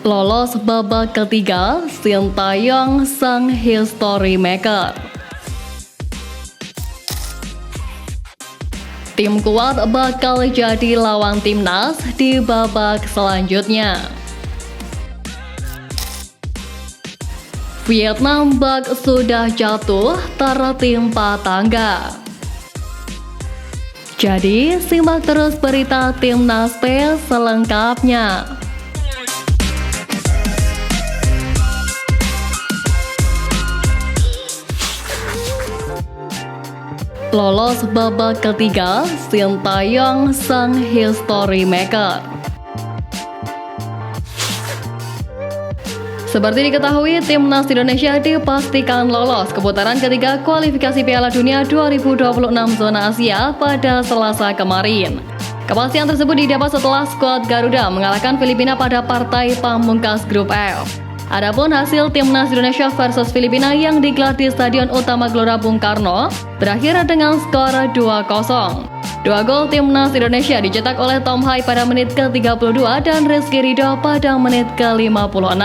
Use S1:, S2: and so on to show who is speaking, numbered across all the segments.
S1: Lolos babak ketiga, Sintayong sang history maker. Tim kuat bakal jadi lawan timnas di babak selanjutnya. Vietnam bak sudah jatuh tertimpa tangga. Jadi simak terus berita Timnas P selengkapnya. Lolos babak ketiga, Sintayong sang history maker. Seperti diketahui, Timnas Indonesia dipastikan lolos ke putaran ketiga kualifikasi Piala Dunia 2026 zona Asia pada Selasa kemarin. Kepastian tersebut didapat setelah skuad Garuda mengalahkan Filipina pada partai pamungkas grup F. Adapun hasil Timnas Indonesia versus Filipina yang digelar di Stadion Utama Gelora Bung Karno berakhir dengan skor 2-0. Dua gol Timnas Indonesia dicetak oleh Tom Hai pada menit ke-32 dan Rizky Ridho pada menit ke-56.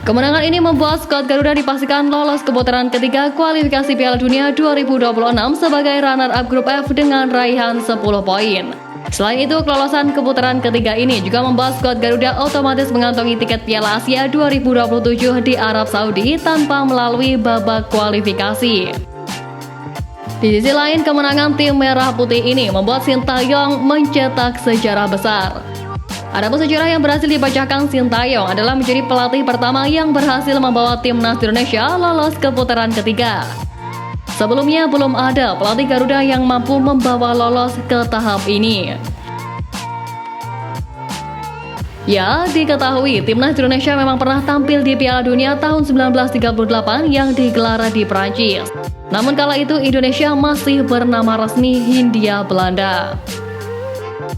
S1: Kemenangan ini membuat skuad Garuda dipastikan lolos ke putaran ketiga kualifikasi Piala Dunia 2026 sebagai runner-up grup F dengan raihan 10 poin. Selain itu, kelolosan ke putaran ketiga ini juga membuat skuad Garuda otomatis mengantongi tiket Piala Asia 2027 di Arab Saudi tanpa melalui babak kualifikasi. Di sisi lain, kemenangan tim Merah Putih ini membuat Sintayong mencetak sejarah besar. Adapun sejarah yang berhasil dipecahkan Sintayong adalah menjadi pelatih pertama yang berhasil membawa timnas Indonesia lolos ke putaran ketiga. Sebelumnya belum ada pelatih Garuda yang mampu membawa lolos ke tahap ini. Ya, diketahui timnas Indonesia memang pernah tampil di Piala Dunia tahun 1938 yang digelar di Prancis. Namun kala itu Indonesia masih bernama resmi Hindia Belanda.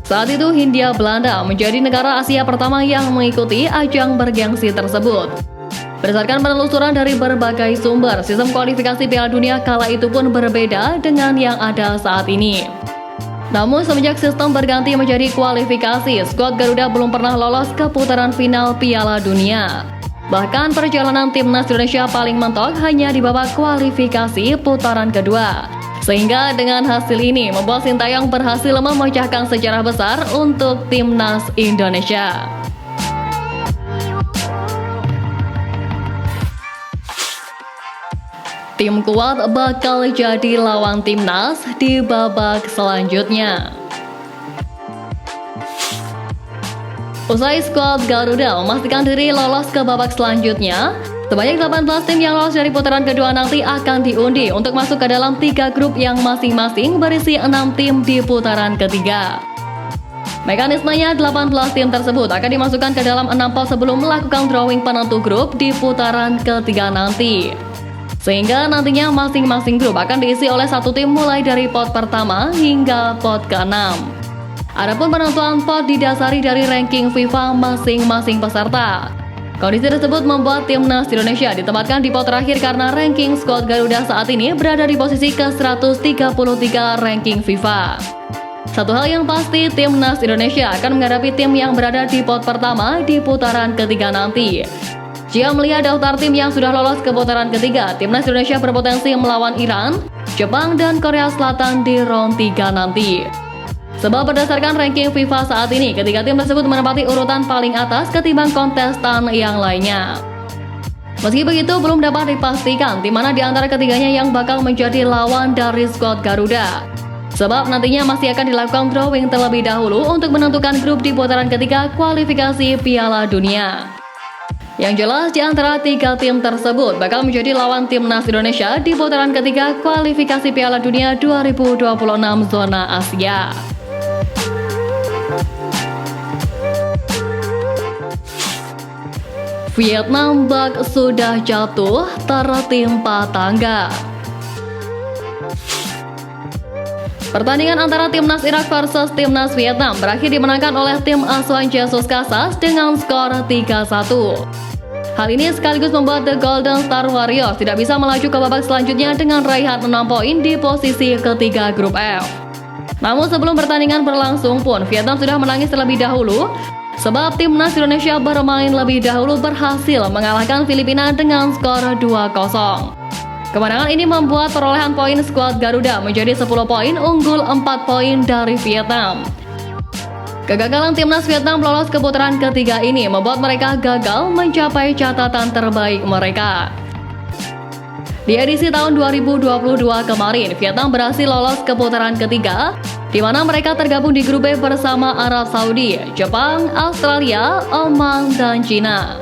S1: Saat itu Hindia Belanda menjadi negara Asia pertama yang mengikuti ajang bergengsi tersebut. Berdasarkan penelusuran dari berbagai sumber, sistem kualifikasi Piala Dunia kala itu pun berbeda dengan yang ada saat ini. Namun semenjak sistem berganti menjadi kualifikasi, skuad Garuda belum pernah lolos ke putaran final Piala Dunia. Bahkan perjalanan timnas Indonesia paling mentok hanya di babak kualifikasi putaran kedua. Sehingga dengan hasil ini membuat Sintayong berhasil memecahkan sejarah besar untuk timnas Indonesia. Tim kuat bakal jadi lawan timnas di babak selanjutnya. Usai skuad Garuda memastikan diri lolos ke babak selanjutnya, sebanyak 18 tim yang lolos dari putaran kedua nanti akan diundi untuk masuk ke dalam 3 grup yang masing-masing berisi 6 tim di putaran ketiga. Mekanismenya 18 tim tersebut akan dimasukkan ke dalam 6 pot sebelum melakukan drawing penentu grup di putaran ketiga nanti. Sehingga nantinya masing-masing grup akan diisi oleh 1 tim mulai dari pot pertama hingga pot ke-6. Adapun penentuan pot didasari dari ranking FIFA masing-masing peserta. Kondisi tersebut membuat timnas Indonesia ditempatkan di pot terakhir karena ranking skuad Garuda saat ini berada di posisi ke-133 ranking FIFA. Satu hal yang pasti, timnas Indonesia akan menghadapi tim yang berada di pot pertama di putaran ketiga nanti. Jika melihat daftar tim yang sudah lolos ke putaran ketiga, timnas Indonesia berpotensi melawan Iran, Jepang, dan Korea Selatan di round 3 nanti. Sebab berdasarkan ranking FIFA saat ini, ketiga tim tersebut menempati urutan paling atas ketimbang kontestan yang lainnya. Meski begitu, belum dapat dipastikan di mana di antara ketiganya yang bakal menjadi lawan dari skuad Garuda. Sebab nantinya masih akan dilakukan drawing terlebih dahulu untuk menentukan grup di putaran ketiga kualifikasi Piala Dunia. Yang jelas di antara 3 tim tersebut bakal menjadi lawan timnas Indonesia di putaran ketiga kualifikasi Piala Dunia 2026 zona Asia. Vietnam bak sudah jatuh tertimpa tangga. Pertandingan antara timnas Irak versus timnas Vietnam berakhir dimenangkan oleh tim asuhan Jesus Casas dengan skor 3-1. Hal ini sekaligus membuat The Golden Star Warriors tidak bisa melaju ke babak selanjutnya dengan raihan 6 poin di posisi ketiga grup F. Namun sebelum pertandingan berlangsung pun, Vietnam sudah menangis terlebih dahulu sebab timnas Indonesia bermain lebih dahulu berhasil mengalahkan Filipina dengan skor 2-0. Kemenangan ini membuat perolehan poin skuad Garuda menjadi 10 poin, unggul 4 poin dari Vietnam. Kegagalan timnas Vietnam lolos ke putaran ketiga ini membuat mereka gagal mencapai catatan terbaik mereka. Di edisi tahun 2022 kemarin, Vietnam berhasil lolos ke putaran ketiga, di mana mereka tergabung di grup B bersama Arab Saudi, Jepang, Australia, Oman, dan Cina.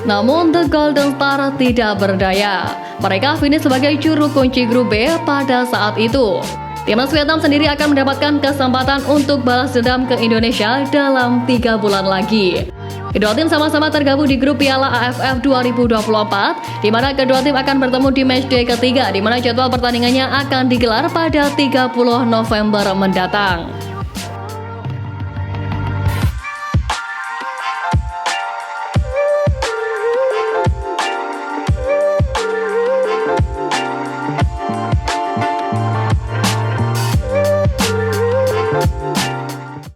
S1: Namun The Golden Star tidak berdaya. Mereka finish sebagai juru kunci grup B pada saat itu. Timnas Vietnam sendiri akan mendapatkan kesempatan untuk balas dendam ke Indonesia dalam 3 bulan lagi. Kedua tim sama-sama tergabung di grup Piala AFF 2024, di mana kedua tim akan bertemu di matchday ketiga, di mana jadwal pertandingannya akan digelar pada 30 November mendatang.